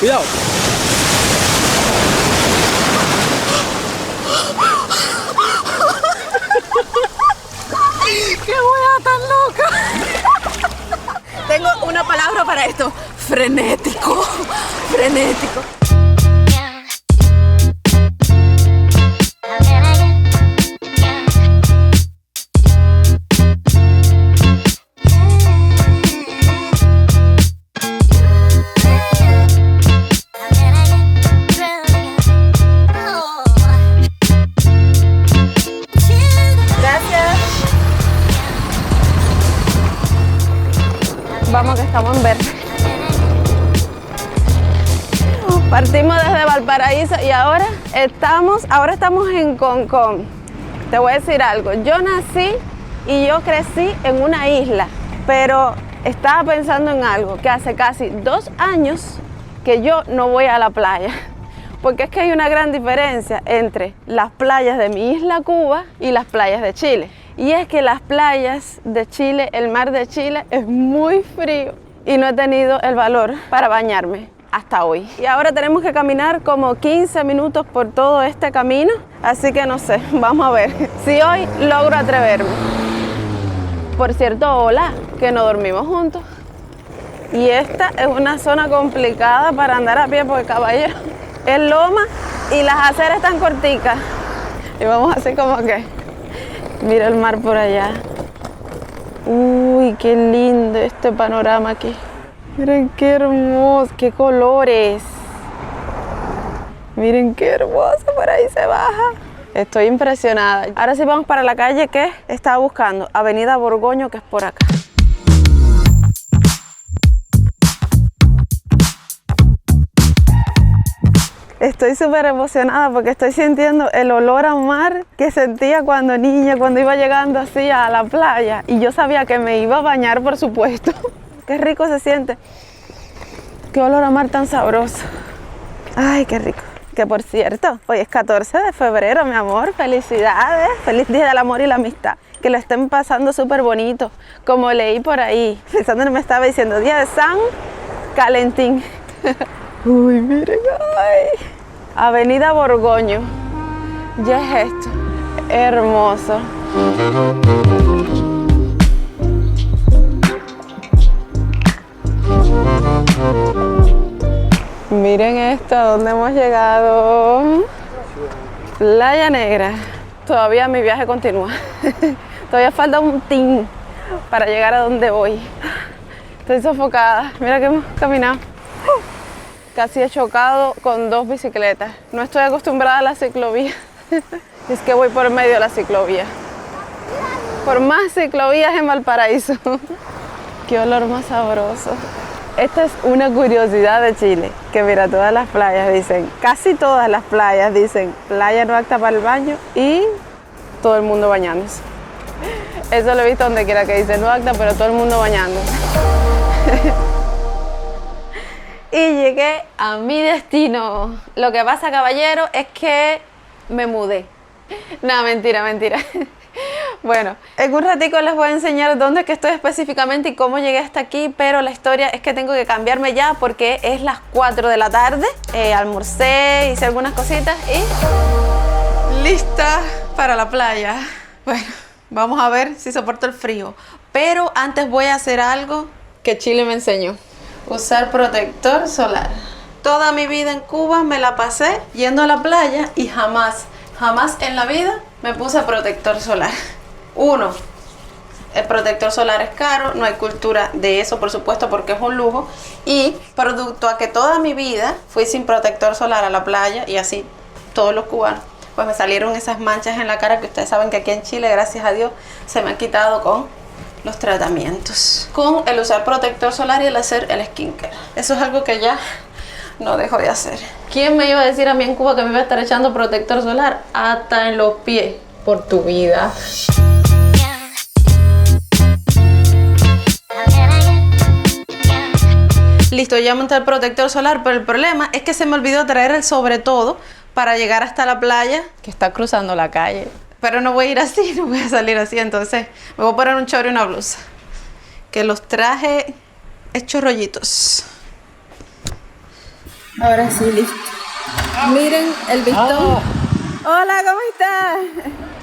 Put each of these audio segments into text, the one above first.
Cuidado. ¡Qué hueá tan loca! Tengo una palabra para esto. Frenético. Frenético. Vamos que estamos en verde. Partimos desde Valparaíso y ahora estamos en Concón. Te voy a decir algo, yo nací y yo crecí en una isla, pero estaba pensando en algo, que hace casi 2 años que yo no voy a la playa. Porque es que hay una gran diferencia entre las playas de mi isla Cuba y las playas de Chile. Y es que las playas de Chile, el mar de Chile es muy frío y no he tenido el valor para bañarme hasta hoy. Y ahora tenemos que caminar como 15 minutos por todo este camino, así que no sé, vamos a ver si hoy logro atreverme. Por cierto, hola, que no dormimos juntos. Y esta es una zona complicada para andar a pie porque, caballero, es loma y las aceras están corticas. Y vamos a hacer como que... Mira el mar por allá. Uy, qué lindo este panorama aquí. Miren qué hermoso, qué colores. Miren qué hermoso, por ahí se baja. Estoy impresionada. Ahora sí vamos para la calle que estaba buscando. Avenida Borgoño, que es por acá. Estoy súper emocionada porque estoy sintiendo el olor a mar que sentía cuando niña, cuando iba llegando así a la playa. Y yo sabía que me iba a bañar, por supuesto. Qué rico se siente. Qué olor a mar tan sabroso. Ay, qué rico. Que por cierto, hoy es 14 de febrero, mi amor. Felicidades. Feliz Día del Amor y la Amistad. Que lo estén pasando súper bonito. Como leí por ahí. Pensando, me estaba diciendo Día de San Calentín. Uy, miren, ay. Avenida Borgoño. Ya es esto. Hermoso. Miren esto, ¿a dónde hemos llegado? Playa Negra. Todavía mi viaje continúa. Todavía falta un tin para llegar a donde voy. Estoy sofocada. Mira que hemos caminado. Casi he chocado con 2 bicicletas. No estoy acostumbrada a la ciclovía. Es que voy por medio de la ciclovía. Por más ciclovías en Valparaíso. Qué olor más sabroso. Esta es una curiosidad de Chile. Que mira, todas las playas dicen, casi todas las playas dicen, playa no apta para el baño y todo el mundo bañándose. Eso lo he visto donde quiera que dice no apta, pero todo el mundo bañándose. Y llegué a mi destino. Lo que pasa, caballero, es que me mudé. No, mentira, mentira. Bueno, en un ratico les voy a enseñar dónde es que estoy específicamente y cómo llegué hasta aquí, pero la historia es que tengo que cambiarme ya porque es las 4 de la tarde. Almorcé, hice algunas cositas y lista para la playa. Bueno, vamos a ver si soporto el frío. Pero antes voy a hacer algo que Chile me enseñó. Usar protector solar. Toda mi vida en Cuba me la pasé yendo a la playa y jamás en la vida me puse protector solar. 1, el protector solar es caro, no hay cultura de eso, por supuesto, porque es un lujo. Y producto a que toda mi vida fui sin protector solar a la playa y así todos los cubanos, pues me salieron esas manchas en la cara que ustedes saben que aquí en Chile, gracias a Dios, se me han quitado con los tratamientos, con el usar protector solar y el hacer el skincare. Eso es algo que ya no dejo de hacer. ¿Quién me iba a decir a mí en Cuba que me iba a estar echando protector solar hasta en los pies? Por tu vida. Listo, ya monté el protector solar, pero el problema es que se me olvidó traer el sobre todo para llegar hasta la playa, que está cruzando la calle. Pero no voy a ir así, no voy a salir así, entonces me voy a poner un chorro y una blusa. Que los traje hechos rollitos. Ahora sí, listo. Miren el vistón. Hola, ¿cómo estás?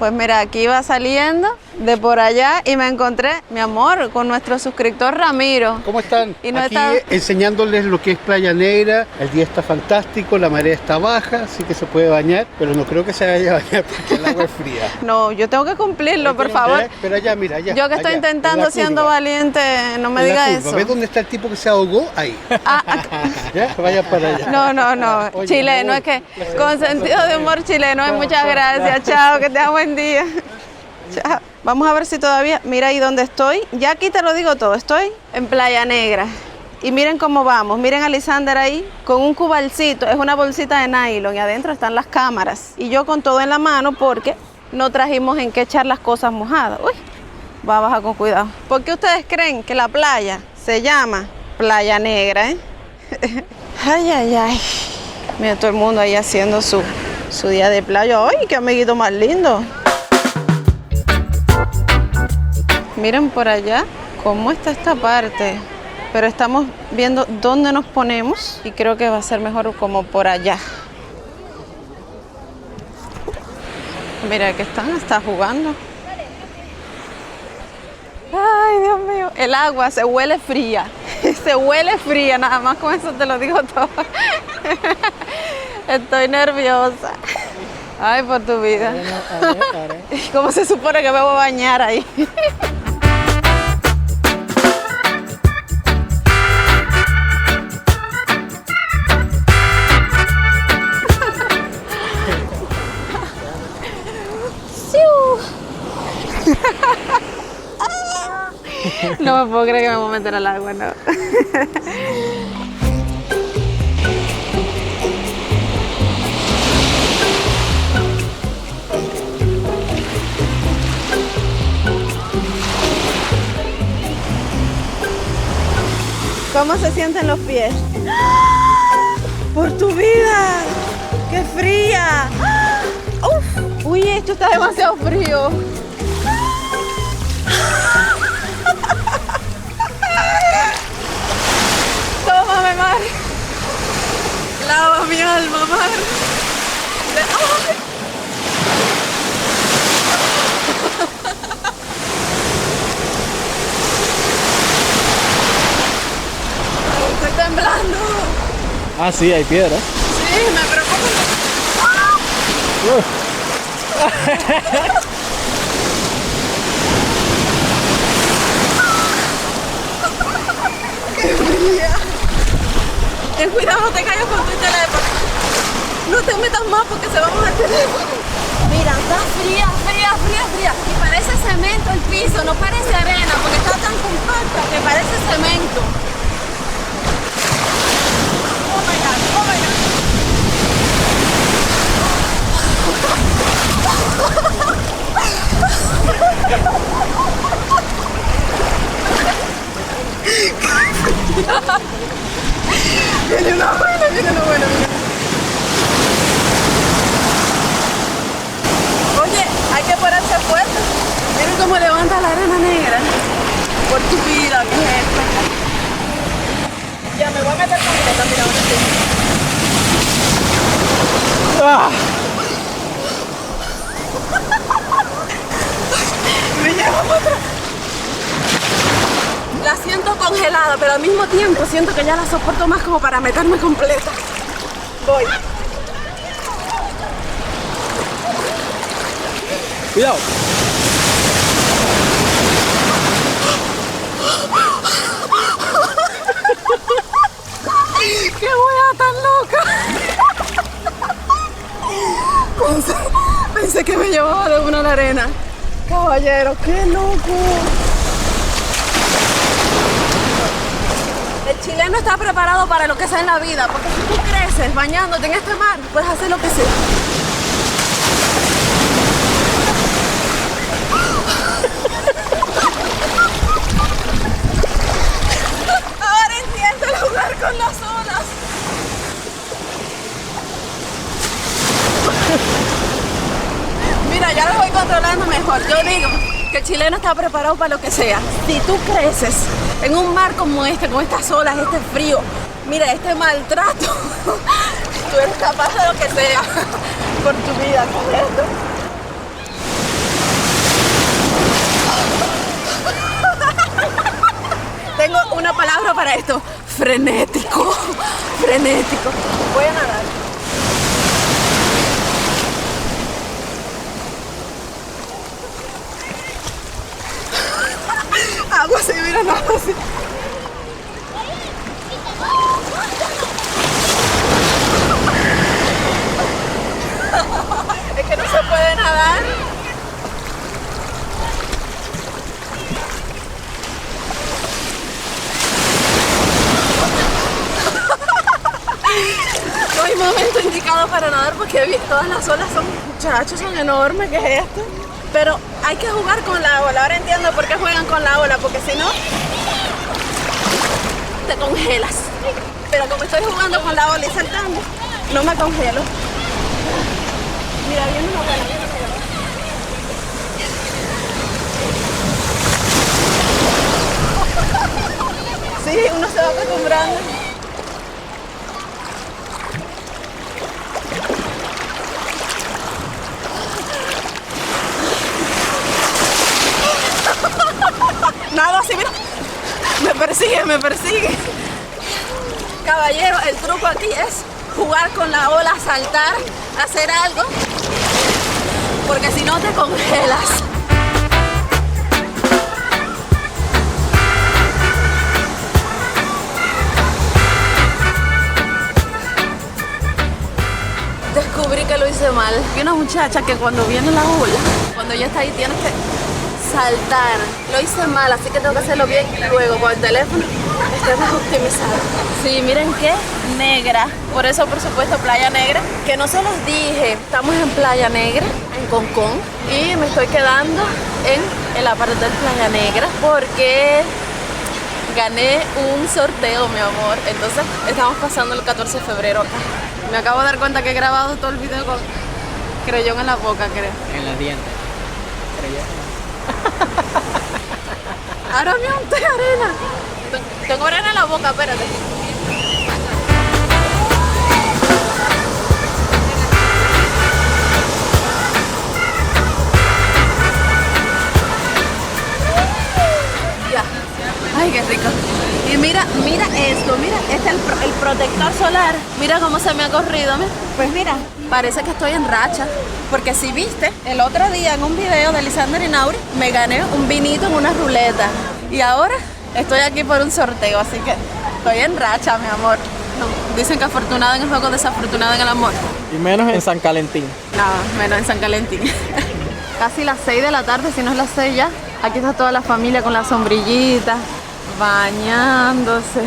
Pues mira, aquí iba saliendo de por allá y me encontré, mi amor, con nuestro suscriptor Ramiro. ¿Cómo están? Y no aquí está... enseñándoles lo que es Playa Negra. El día está fantástico, la marea está baja, así que se puede bañar, pero no creo que se vaya a bañar porque el agua es fría. No, yo tengo que cumplirlo, por favor. Pero allá, mira, allá. Yo que estoy allá, intentando, siendo valiente, no me diga eso. ¿Ves dónde está el tipo que se ahogó? Ahí. ¿Ya? Vaya para allá. No. Oye, chileno, es que con sentido de humor chileno. Muchas gracias. Chao, que tengas buen día. Chao. Vamos a ver si todavía... Mira ahí donde estoy. Ya aquí te lo digo todo. Estoy en Playa Negra. Y miren cómo vamos. Miren a Lisander ahí con un cubalcito. Es una bolsita de nylon y adentro están las cámaras. Y yo con todo en la mano porque no trajimos en qué echar las cosas mojadas. Uy, va a bajar con cuidado. ¿Por qué ustedes creen que la playa se llama Playa Negra, Ay. Mira todo el mundo ahí haciendo su día de playa. ¡Ay, qué amiguito más lindo! Miren por allá cómo está esta parte. Pero estamos viendo dónde nos ponemos y creo que va a ser mejor como por allá. Mira que está jugando. Ay, Dios mío. El agua se huele fría. Se huele fría, nada más con eso te lo digo todo. Estoy nerviosa. Ay, por tu vida. ¿Cómo se supone que me voy a bañar ahí? No me puedo creer que me voy a meter al agua, no. ¿Cómo se sienten los pies? ¡Por tu vida! ¡Qué fría! ¡Uf! ¡Uy, esto está demasiado frío! ¡Tómame, mar! ¡Lava mi alma, mar! ¡Ay! Estoy temblando. Ah, sí, hay piedras. Sí, me preocupa. ¡Qué fría! Ten cuidado, no te caigas con tu teléfono. No te metas más porque se va a mojar el teléfono. Mira, está fría. Y parece cemento el piso, no parece arena porque está tan compacta que parece cemento. Oh my God. Viene una buena. Oye, hay que ponerse fuerte. Miren cómo levanta la arena negra. Por tu vida, ¿qué es esto? Ya me voy a meter completa, mira, ahora sí. ¡Ah! Me llevo para atrás. La siento congelada, pero al mismo tiempo siento que ya la soporto más como para meterme completa. Voy. Cuidado. ¡Qué hueá tan loca! Pensé que me llevaba de una a la arena. Caballero, qué loco. El chileno está preparado para lo que sea en la vida, porque si tú creces bañándote en este mar, puedes hacer lo que sea. Ahora entiendo el jugar con las olas. Mira, ya lo voy controlando mejor. Yo digo que el chileno está preparado para lo que sea. Si tú creces en un mar como este, con estas olas, este frío, Mira, este maltrato. Tú eres capaz de lo que sea por tu vida con esto. Tengo una palabra para esto. Frenético. Frenético. Voy a nadar. Agua así, mira, agua así. Es que no se puede nadar. No hay momento indicado para nadar porque todas las olas son, muchachos, son enormes. ¿Qué es esto? Pero hay que jugar con la ola. Ahora entiendo por qué juegan con la ola, porque si no, te congelas. Pero como estoy jugando con la ola y saltando, no me congelo. Mira, viene una ola, viene una ola. Sí, uno se va acostumbrando. Nada así, mira. Me persigue. Caballero, el truco aquí es jugar con la ola, saltar, hacer algo, porque si no te congelas. Descubrí que lo hice mal. Hay una muchacha que cuando viene la ola, cuando ya está ahí, tienes que saltar. Lo hice mal, así que tengo que hacerlo bien luego con el teléfono. Está más optimizado. Sí, miren qué negra. Por eso, por supuesto, Playa Negra. Que no se los dije, estamos en Playa Negra, en Concón. Y me estoy quedando en el apartel Playa Negra porque gané un sorteo, mi amor. Entonces, estamos pasando el 14 de febrero acá. Me acabo de dar cuenta que he grabado todo el video con creyón en la boca, creo. En los dientes. Ahora me unté arena. Tengo arena en la boca, espérate. Ya. Ay, qué rico. Y mira esto, mira, este es el protector solar. Mira cómo se me ha corrido. Pues mira, parece que estoy en racha. Porque si viste, el otro día en un video de Lisander y Nauri, me gané un vinito en una ruleta. Y ahora estoy aquí por un sorteo, así que estoy en racha, mi amor. No, dicen que afortunada en el juego, desafortunada en el amor. Y menos en San Calentín. No, menos en San Calentín. Casi las 6 de la tarde, si no es las 6 ya. Aquí está toda la familia con la sombrillita, bañándose.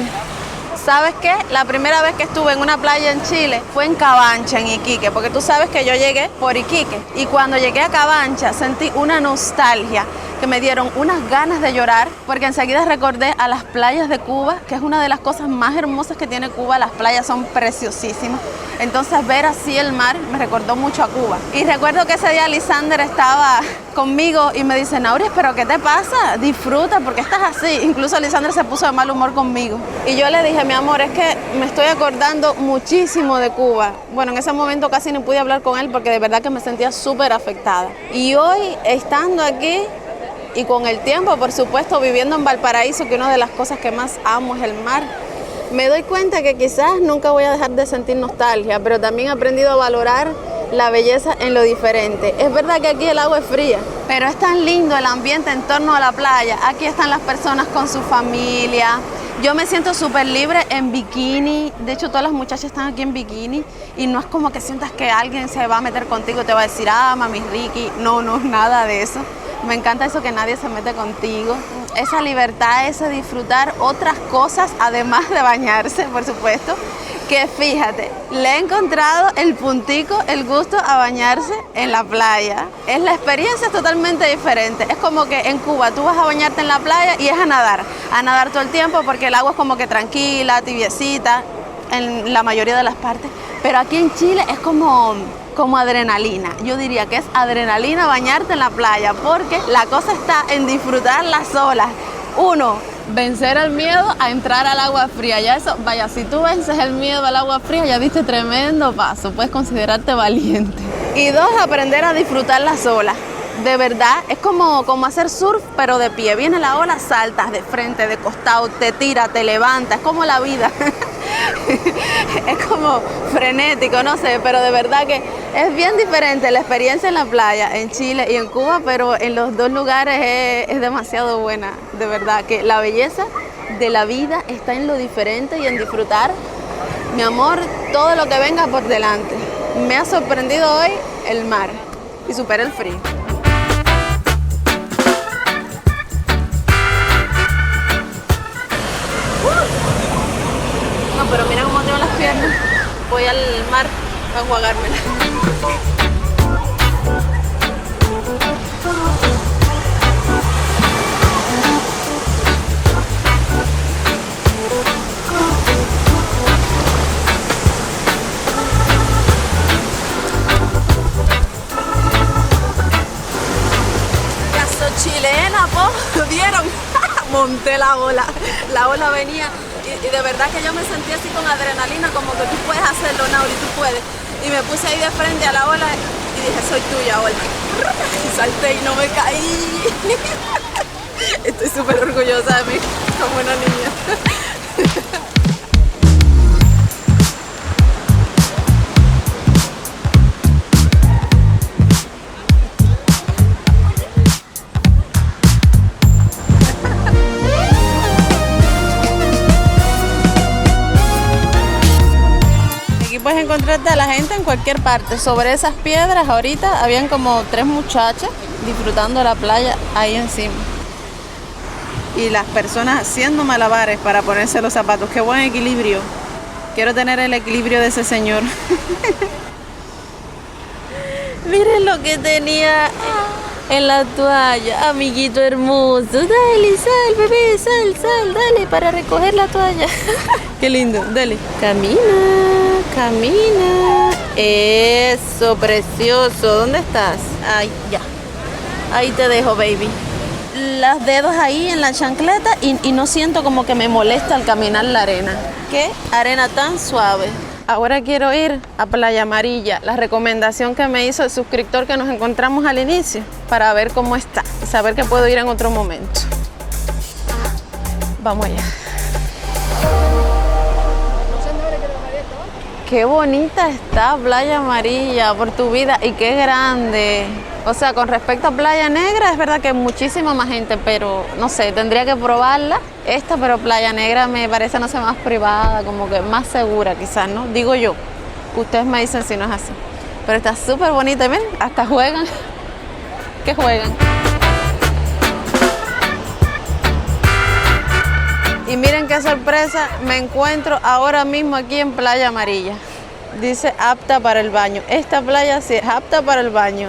¿Sabes qué? La primera vez que estuve en una playa en Chile fue en Cabancha, en Iquique, porque tú sabes que yo llegué por Iquique y cuando llegué a Cabancha sentí una nostalgia que me dieron unas ganas de llorar porque enseguida recordé a las playas de Cuba, que es una de las cosas más hermosas que tiene Cuba. Las playas son preciosísimas. Entonces ver así el mar me recordó mucho a Cuba. Y recuerdo que ese día Lisander estaba conmigo y me dice, Nauri, ¿pero qué te pasa? Disfruta, ¿por qué estás así? Incluso Lisander se puso de mal humor conmigo. Y yo le dije, mi amor, es que me estoy acordando muchísimo de Cuba. Bueno, en ese momento casi no pude hablar con él porque de verdad que me sentía súper afectada. Y hoy, estando aquí y con el tiempo, por supuesto, viviendo en Valparaíso, que una de las cosas que más amo es el mar, me doy cuenta que quizás nunca voy a dejar de sentir nostalgia, pero también he aprendido a valorar la belleza en lo diferente. Es verdad que aquí el agua es fría, pero es tan lindo el ambiente en torno a la playa. Aquí están las personas con su familia. Yo me siento súper libre en bikini. De hecho, todas las muchachas están aquí en bikini y no es como que sientas que alguien se va a meter contigo y te va a decir, ah, mami Ricky. No, nada de eso. Me encanta eso que nadie se mete contigo. Esa libertad, ese disfrutar otras cosas, además de bañarse, por supuesto. Que fíjate, le he encontrado el puntico, el gusto a bañarse en la playa. La experiencia es totalmente diferente. Es como que en Cuba tú vas a bañarte en la playa y es a nadar todo el tiempo porque el agua es como que tranquila, tibiecita, en la mayoría de las partes. Pero aquí en Chile es como adrenalina. Yo diría que es adrenalina bañarte en la playa porque la cosa está en disfrutar las olas. Uno, vencer el miedo a entrar al agua fría. Ya eso, vaya, si tú vences el miedo al agua fría, ya diste tremendo paso. Puedes considerarte valiente. Y 2, aprender a disfrutar las olas. De verdad, es como hacer surf, pero de pie. Viene la ola, saltas de frente, de costado, te tira, te levanta. Es como la vida. Es como frenético, no sé, pero de verdad que es bien diferente la experiencia en la playa, en Chile y en Cuba, pero en los dos lugares es demasiado buena. De verdad que la belleza de la vida está en lo diferente y en disfrutar, mi amor, todo lo que venga por delante. Me ha sorprendido hoy el mar y supera el frío. No, pero mira cómo tengo las piernas. Voy al mar a enjuagármela. Ya soy chilena, po. ¿Vieron? Monté la ola venía y de verdad que yo me sentí así con adrenalina, como que tú puedes hacerlo, Nauri, tú puedes. Y me puse ahí de frente a la ola y dije, soy tuya, ola. Y salté y no me caí. Estoy súper orgullosa de mí, como una niña. Puedes encontrarte a la gente en cualquier parte. Sobre esas piedras ahorita habían como 3 muchachas disfrutando la playa ahí encima. Y las personas haciendo malabares para ponerse los zapatos. Qué buen equilibrio. Quiero tener el equilibrio de ese señor. Miren lo que tenía en la toalla, amiguito hermoso. Dale, sal, bebé, sal, dale, para recoger la toalla. Qué lindo, dale. Camina. Eso, precioso. ¿Dónde estás? Ay, ya. Ahí te dejo, baby. Los dedos ahí en la chancleta y no siento como que me molesta al caminar la arena. ¿Qué? Arena tan suave. Ahora quiero ir a Playa Amarilla, la recomendación que me hizo el suscriptor que nos encontramos al inicio, para ver cómo está y saber que puedo ir en otro momento. Vamos allá. Qué bonita está Playa Amarilla, por tu vida, y qué grande. O sea, con respecto a Playa Negra, es verdad que hay muchísima más gente, pero no sé, tendría que probarla. Pero Playa Negra me parece, no sé, más privada, como que más segura quizás, ¿no? Digo yo. Ustedes me dicen si no es así. Pero está súper bonita, ¿ven? Hasta juegan. ¿Qué juegan? Y miren qué sorpresa, me encuentro ahora mismo aquí en Playa Amarilla. Dice apta para el baño. Esta playa sí es apta para el baño.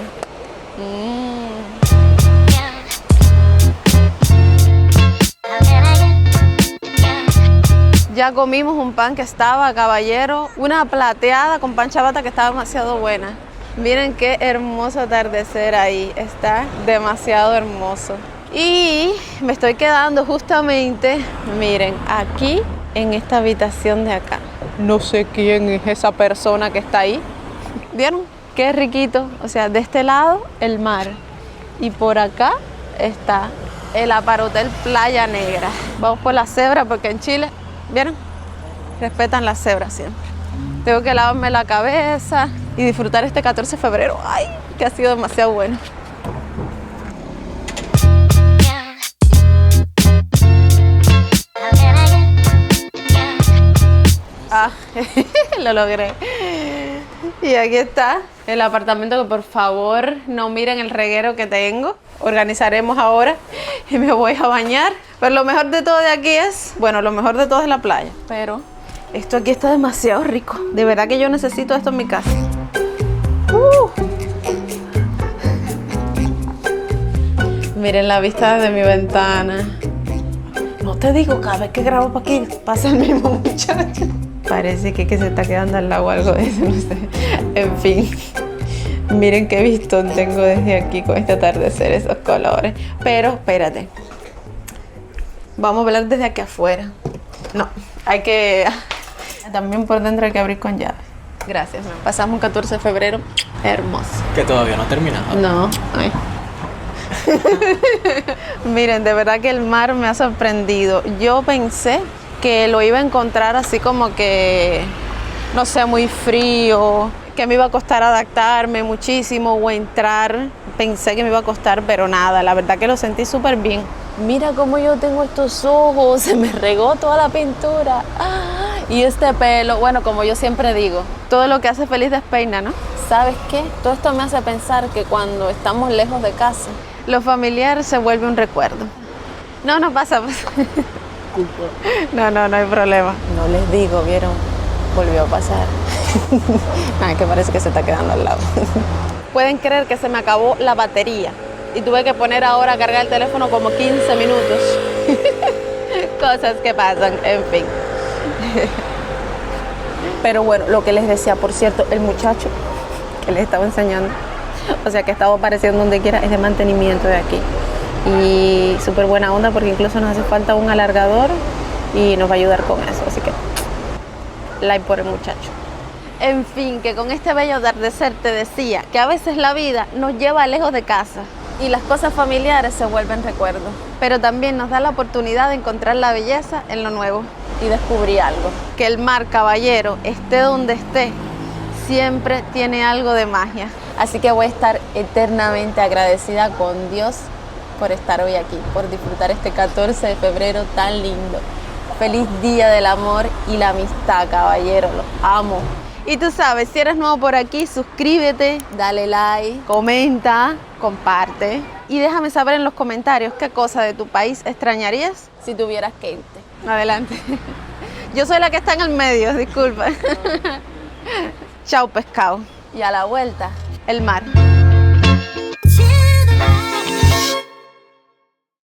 Ya comimos un pan que estaba, caballero, una plateada con pan chabata que estaba demasiado buena. Miren qué hermoso atardecer ahí, está demasiado hermoso. Y me estoy quedando justamente, miren, aquí en esta habitación de acá. No sé quién es esa persona que está ahí. ¿Vieron? Qué riquito. O sea, de este lado el mar y por acá está el Aparhotel Playa Negra. Vamos por la cebra porque en Chile, ¿vieron? Respetan las cebras siempre. Tengo que lavarme la cabeza y disfrutar este 14 de febrero. ¡Ay! Que ha sido demasiado bueno. Ah, lo logré. Y aquí está el apartamento que por favor no miren el reguero que tengo. Organizaremos ahora y me voy a bañar. Pero lo mejor de todo de aquí es, bueno, lo mejor de todo es la playa. Pero esto aquí está demasiado rico. De verdad que yo necesito esto en mi casa. Miren la vista desde mi ventana. No te digo, cada vez que grabo para aquí pasa el mismo muchacho. Parece que se está quedando al lado o algo de eso, no sé. En fin, miren qué vistón tengo desde aquí con este atardecer, esos colores. Pero espérate, Vamos a velar desde aquí afuera. No, hay que... También por dentro hay que abrir con llave. Gracias, mamá. Pasamos un 14 de febrero hermoso. Que todavía no ha terminado. No, ay. Miren, de verdad que el mar me ha sorprendido. Yo pensé que lo iba a encontrar así como que, no sé, muy frío, que me iba a costar adaptarme muchísimo o entrar. Pensé que me iba a costar, pero nada, la verdad que lo sentí súper bien. Mira cómo yo tengo estos ojos, se me regó toda la pintura. ¡Ah! Y este pelo, bueno, como yo siempre digo, todo lo que hace feliz despeina, ¿no? ¿Sabes qué? Todo esto me hace pensar que cuando estamos lejos de casa, lo familiar se vuelve un recuerdo. No, no pasa. No hay problema. No les digo, ¿vieron? Volvió a pasar. Ay, que parece que se está quedando al lado. Pueden creer que se me acabó la batería y tuve que poner ahora a cargar el teléfono como 15 minutos. Cosas que pasan, en fin. Pero bueno, lo que les decía, por cierto, el muchacho que les estaba enseñando, o sea, que estaba apareciendo donde quiera, es de mantenimiento de aquí. Y súper buena onda porque incluso nos hace falta un alargador y nos va a ayudar con eso. Así que, like por el muchacho. En fin, que con este bello atardecer te decía que a veces la vida nos lleva lejos de casa y las cosas familiares se vuelven recuerdos. Pero también nos da la oportunidad de encontrar la belleza en lo nuevo y descubrir algo. Que el mar, caballero, esté donde esté, siempre tiene algo de magia. Así que voy a estar eternamente agradecida con Dios por estar hoy aquí, por disfrutar este 14 de febrero tan lindo. Feliz Día del Amor y la Amistad, caballero, los amo. Y tú sabes, si eres nuevo por aquí, suscríbete, dale like, comenta, comparte y déjame saber en los comentarios qué cosa de tu país extrañarías si tuvieras que irte. Adelante. Yo soy la que está en el medio, disculpa. Chao, pescado. Y a la vuelta, el mar.